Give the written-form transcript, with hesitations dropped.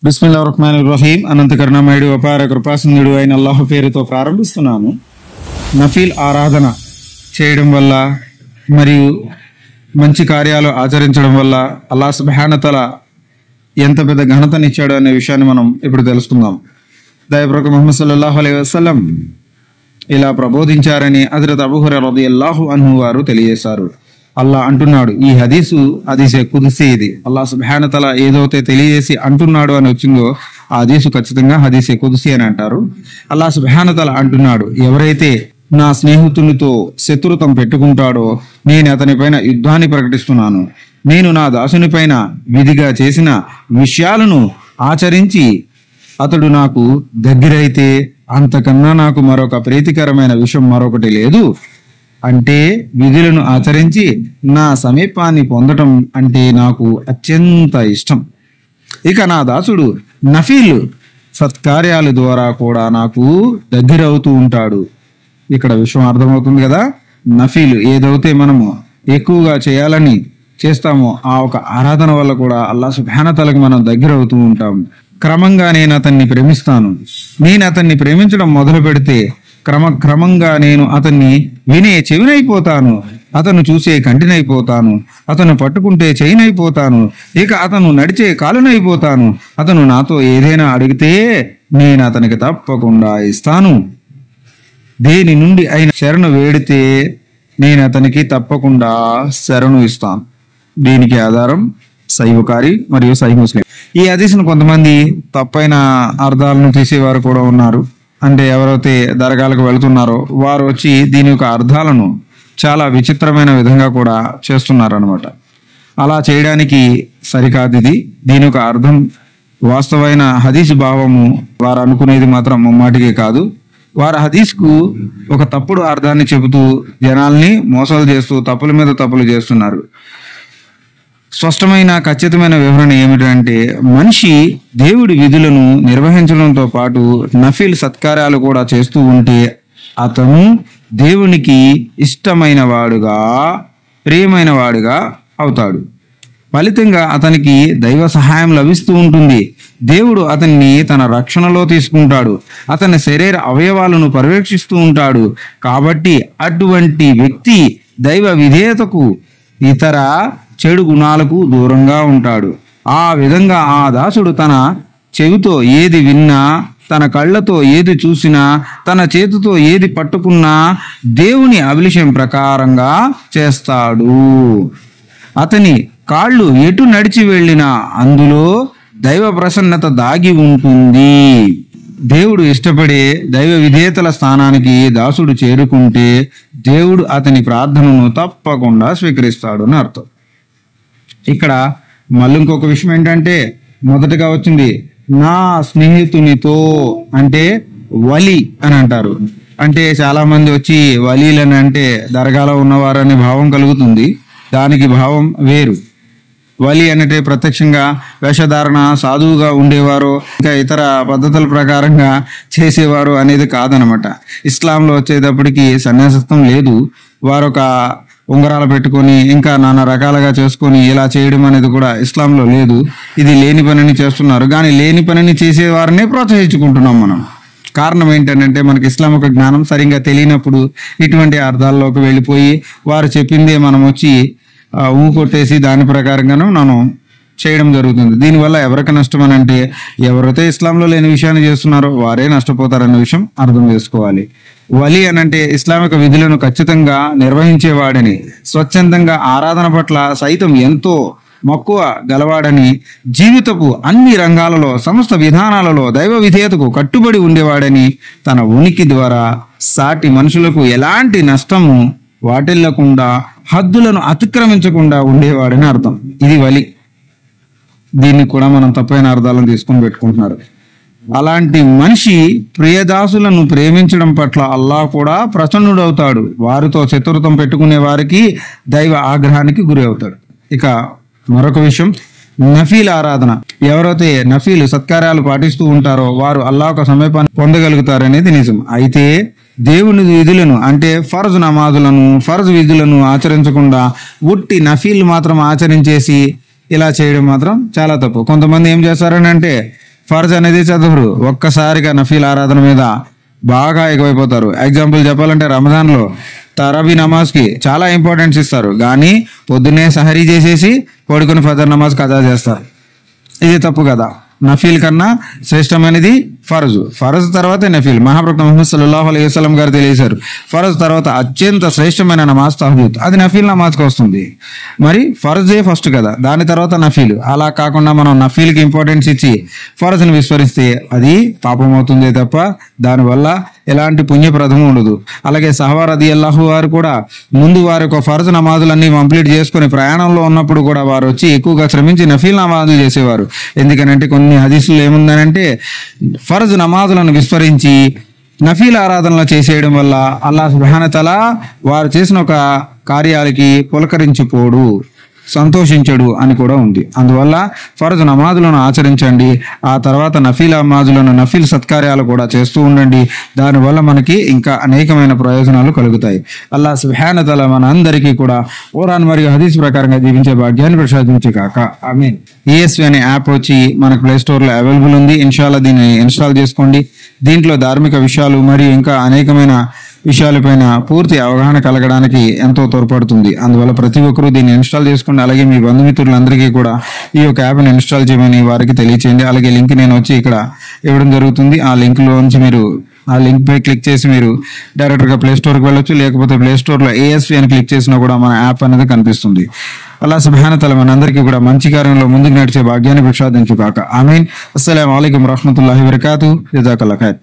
బిస్మిల్లాహిర్రహ్మానిర్రహీం. అనంత కరుణామయుడు అపార కృపాసింధుడు అయిన అల్లాహ్ పేరుతో ప్రారంభిస్తున్నాను. నఫీల్ ఆరాధన చేయడం వల్ల మరియు మంచి కార్యాలు ఆచరించడం వల్ల అల్లాహ్ సుబ్హానహు వ తఆలా ఎంత పెద్ద ఘనతనిచ్చాడు అనే విషయాన్ని మనం ఇప్పుడు తెలుసుకుందాం. దైవప్రవక్త ముహమ్మద్ సల్లల్లాహు అలైహి వసల్లం ఇలా ప్రబోధించారని హజరత్ అబూ హురైరా రదియల్లాహు అన్హు వారు తెలియజేశారు. అల్లాహ్ అంటున్నాడు, ఈ హదీసే కుదుసీ, ఇది అల్లాహ్ సుబ్హానహు వ తఆలా ఏదైతే తెలియజేసి అంటున్నాడు అని వచ్చిందో ఆ హదీసు ఖచ్చితంగా హదీసే కుదుసీ అని అంటారు. అల్లాహ్ సుబ్హానహు వ తఆలా అంటున్నాడు, ఎవరైతే నా స్నేహితునితో శత్రుత్వం పెట్టుకుంటాడో నేను అతని పైన యుద్ధాన్ని ప్రకటిస్తున్నాను. నేను నా దాసుని పైన విధిగా చేసిన విషయాలను ఆచరించి అతడు నాకు దగ్గరైతే అంతకన్నా నాకు మరొక ప్రీతికరమైన విషయం మరొకటి లేదు. అంటే విధులను ఆచరించి నా సమీపాన్ని పొందటం అంటే నాకు అత్యంత ఇష్టం. ఇక నా దాసుడు నఫీల్ సత్కార్యాల ద్వారా కూడా నాకు దగ్గరవుతూ ఉంటాడు. ఇక్కడ విషయం అర్థమవుతుంది కదా. నఫీల్ ఏదైతే మనము ఎక్కువగా చేయాలని చేస్తామో ఆ ఒక ఆరాధన వల్ల కూడా అల్లాహ్ సుబ్హానహు వ తఆలాకి మనం దగ్గర అవుతూ ఉంటాం. క్రమంగా నేను అతన్ని ప్రేమిస్తాను. నేను అతన్ని ప్రేమించడం మొదలు పెడితే క్రమంగా నేను అతన్ని వినే చెవినైపోతాను, అతను చూసే కంటినైపోతాను, అతను పట్టుకుంటే చెయ్యినైపోతాను, ఇక అతను నడిచే కాలునైపోతాను. అతను నాతో ఏదైనా అడిగితే నేను అతనికి తప్పకుండా ఇస్తాను. దేని నుండి అయిన శరణు వేడితే నేను అతనికి తప్పకుండా శరణు ఇస్తాను. దీనికి ఆధారం సహీహ్ బుఖారీ మరియు సహీహ్ ముస్లిం. ఈ హదీసును కొంతమంది తప్పైన అర్థాలను తీసేవారు కూడా ఉన్నారు. అంటే ఎవరైతే దర్గాలకు వెళుతున్నారో వారు వచ్చి దీని యొక్క అర్థాలను చాలా విచిత్రమైన విధంగా కూడా చేస్తున్నారు అనమాట. అలా చేయడానికి సరికాదు ఇది. దీని యొక్క అర్థం వాస్తవమైన హదీసు భావము వారు అనుకునేది మాత్రం ముమ్మాటికే కాదు. వారు హదీస్కు ఒక తప్పుడు అర్థాన్ని చెబుతూ జనాల్ని మోసాలు చేస్తూ తప్పుల మీద తప్పులు చేస్తున్నారు. స్పష్టమైన ఖచ్చితమైన వివరణ ఏమిటంటే, మనిషి దేవుడి విధులను నిర్వహించడంతో పాటు నఫీల్ సత్కార్యాలు కూడా చేస్తూ ఉంటే అతను దేవునికి ఇష్టమైన వాడుగా ప్రియమైన వాడుగా అవుతాడు. ఫలితంగా అతనికి దైవ సహాయం లభిస్తూ ఉంటుంది. దేవుడు అతన్ని తన రక్షణలో తీసుకుంటాడు. అతని శరీర అవయవాలను పర్యవేక్షిస్తూ ఉంటాడు. కాబట్టి అటువంటి వ్యక్తి దైవ విధేయతకు ఇతర చెడు గుణాలకు దూరంగా ఉంటాడు. ఆ విధంగా ఆ దాసుడు తన చెవితో ఏది విన్నా, తన కళ్ళతో ఏది చూసినా, తన చేతితో ఏది పట్టుకున్నా దేవుని అభిలషం ప్రకారంగా చేస్తాడు. అతని కాళ్ళు ఎటు నడిచి వెళ్ళినా అందులో దైవ ప్రసన్నత దాగి ఉంటుంది. దేవుడు ఇష్టపడే దైవ విధేయతల స్థానానికి దాసుడు చేరుకుంటే దేవుడు అతని ప్రార్థనను తప్పకుండా స్వీకరిస్తాడు అని అర్థం. ఇక్కడ మళ్ళీ ఇంకొక విషయం ఏంటంటే, మొదటగా వచ్చింది నా స్నేహితునితో, అంటే వలి అని అంటారు. అంటే చాలా మంది వచ్చి వలీలని అంటే దర్గాలో ఉన్నవారనే భావం కలుగుతుంది. దానికి భావం వేరు. వలి అంటే ప్రత్యక్షంగా వేషధారణ సాధువుగా ఉండేవారు, ఇంకా ఇతర పద్ధతుల ప్రకారంగా చేసేవారు అనేది కాదనమాట. ఇస్లాంలో వచ్చేటప్పటికి సన్యాసత్వం లేదు. వారు ఒక ఉంగరాలు పెట్టుకొని ఇంకా నానా రకాలుగా చేసుకొని ఇలా చేయడం అనేది కూడా ఇస్లాంలో లేదు. ఇది లేని పనిని చేస్తున్నారు. కానీ లేని పనిని చేసేవారినే ప్రోత్సహించుకుంటున్నాం మనం. కారణం ఏంటంటే, మనకి ఇస్లాం ఒక జ్ఞానం సరిగ్గా తెలియనప్పుడు ఇటువంటి అర్థాల్లోకి వెళ్ళిపోయి వారు చెప్పిందే మనం వచ్చి కొట్టేసి దాని ప్రకారంగాను మనం చేయడం జరుగుతుంది. దీనివల్ల ఎవరికి నష్టం అని అంటే, ఎవరైతే ఇస్లాంలో లేని విషయాన్ని చేస్తున్నారో వారే నష్టపోతారన్న విషయం అర్థం చేసుకోవాలి. వలి అనంటే ఇస్లామిక విధులను ఖచ్చితంగా నిర్వహించేవాడని, స్వచ్ఛందంగా ఆరాధన పట్ల సైతం ఎంతో మక్కువ గలవాడని, జీవితపు అన్ని రంగాలలో సమస్త విధానాలలో దైవ విధేయతకు కట్టుబడి ఉండేవాడని, తన ఉనికి ద్వారా సాటి మనుషులకు ఎలాంటి నష్టము వాటిల్లకుండా హద్దులను అతిక్రమించకుండా ఉండేవాడని అర్థం. ఇది వలి. దీన్ని కూడా మనం తప్పైన అర్థాలను తీసుకొని పెట్టుకుంటున్నారు. అలాంటి మనిషి ప్రియదాసులను ప్రేమించడం పట్ల అల్లాహ్ కూడా ప్రసన్నుడవుతాడు. వారితో శత్రుత్వం పెట్టుకునే వారికి దైవ ఆగ్రహానికి గురి అవుతాడు. ఇక మరొక విషయం, నఫీల్ ఆరాధన. ఎవరైతే నఫీల్ సత్కార్యాలు పాటిస్తూ ఉంటారో వారు అల్లాహ్ యొక్క సమీపాన్ని పొందగలుగుతారు అనేది నిజం. అయితే దేవుని విధులను అంటే ఫర్జ్ నమాజులను, ఫర్జ్ విధులను ఆచరించకుండా ఉట్టి నఫీల్ మాత్రం ఆచరించేసి ఇలా చేయడం మాత్రం చాలా తప్పు. కొంతమంది ఏం చేస్తారని అంటే, ఫర్జ్ అనేది చదువురు, ఒక్కసారిగా నఫీల్ ఆరాధన మీద బాగా ఎక్కువైపోతారు. ఎగ్జాంపుల్ చెప్పాలంటే రంజాన్లో తరావీ నమాజ్కి చాలా ఇంపార్టెన్స్ ఇస్తారు, కానీ పొద్దున్నే సహరీ చేసేసి పడుకుని ఫజర్ నమాజ్ కజా చేస్తారు. ఇది తప్పు కదా. నఫీల్ కన్నా శ్రేష్టమైనది ఫరజ్ తర్వాత నఫీల్. మహాప్రభు ముహమ్మద్ సల్లల్లాహు అలైహి వసల్లం గారు తెలియజేశారు, ఫరజ్ తర్వాత అత్యంత శ్రేష్టమైన నమాజ్ తహజ్జుద్, అది నఫీల్ నమాజ్కి వస్తుంది. మరి ఫరజే ఫస్ట్ కదా, దాని తర్వాత నఫీల్. అలా కాకుండా మనం నఫీల్కి ఇంపార్టెన్స్ ఇచ్చి ఫరజ్ని విస్మరిస్తే అది పాపం అవుతుందే తప్ప దానివల్ల ఎలాంటి పుణ్యప్రదము ఉండదు. అలాగే సహవా రదియల్లాహు వారు కూడా ముందు వారి యొక్క ఫరజ్ నమాజులన్నీ కంప్లీట్ చేసుకుని ప్రయాణంలో ఉన్నప్పుడు కూడా వారు వచ్చి ఎక్కువగా శ్రమించి నఫీల్ నమాజులు చేసేవారు. ఎందుకనంటే కొన్ని హదీసులు ఏముందనంటే ఫరజ్ నమాజులను విస్మరించి నఫీల్ ఆరాధనలు చేసేయడం వల్ల అల్లాహ్ సుబ్హానహు వ తఆలా వారు చేసిన ఒక కార్యాలకి పులకరించిపోడు, సంతోషించడు అని కూడా ఉంది. అందువల్ల ఫరజ్ నమాజులను ఆచరించండి, ఆ తర్వాత నఫీల్ నమాజులను నఫీల్ సత్కార్యాలు కూడా చేస్తూ ఉండండి. దానివల్ల మనకి ఇంకా అనేకమైన ప్రయోజనాలు కలుగుతాయి. అల్లాహ్ సుబ్హానహు వ తఆలా మన అందరికీ కూడా ఖురాన్ మరియు హదీస్ ప్రకారంగా జీవించే భాగ్యాన్ని ప్రసాదించు కాక. ఆమీన్. ESV అనే యాప్ వచ్చి మనకు ప్లే స్టోర్లో అవైలబుల్ ఉంది. ఇన్షాల్లా దీన్ని ఇన్స్టాల్ చేసుకోండి. దీంట్లో ధార్మిక విషయాలు మరియు ఇంకా అనేకమైన విషయాలపైన పూర్తి అవగాహన కలగడానికి ఎంతో తోడ్పడుతుంది. అందువల్ల ప్రతి ఒక్కరూ దీన్ని ఇన్స్టాల్ చేసుకోండి. అలాగే మీ బంధుమిత్రులందరికీ కూడా ఈ యొక్క యాప్ని ఇన్స్టాల్ చేయమని వారికి తెలియచేయండి. అలాగే లింక్ నేను వచ్చి ఇక్కడ ఇవ్వడం జరుగుతుంది. ఆ లింక్లో నుంచి మీరు ఆ లింక్ పై క్లిక్ చేసి మీరు డైరెక్ట్గా ప్లే స్టోర్కి వెళ్ళొచ్చు, లేకపోతే ప్లే స్టోర్లో ESV అని క్లిక్ చేసినా కూడా మన యాప్ అనేది కనిపిస్తుంది. అల్లాహ్ సుబ్హానహు వ తఆలా మనందరికీ కూడా మంచి కార్యంలో ముందుకు నడిచే భాగ్యాన్ని ప్రసాదించు కాక. ఆమీన్. అస్సలాము అలైకుం వరహ్మతుల్లాహి వబరకాతుహు. జజాకల్లాహ్ ఖైర్.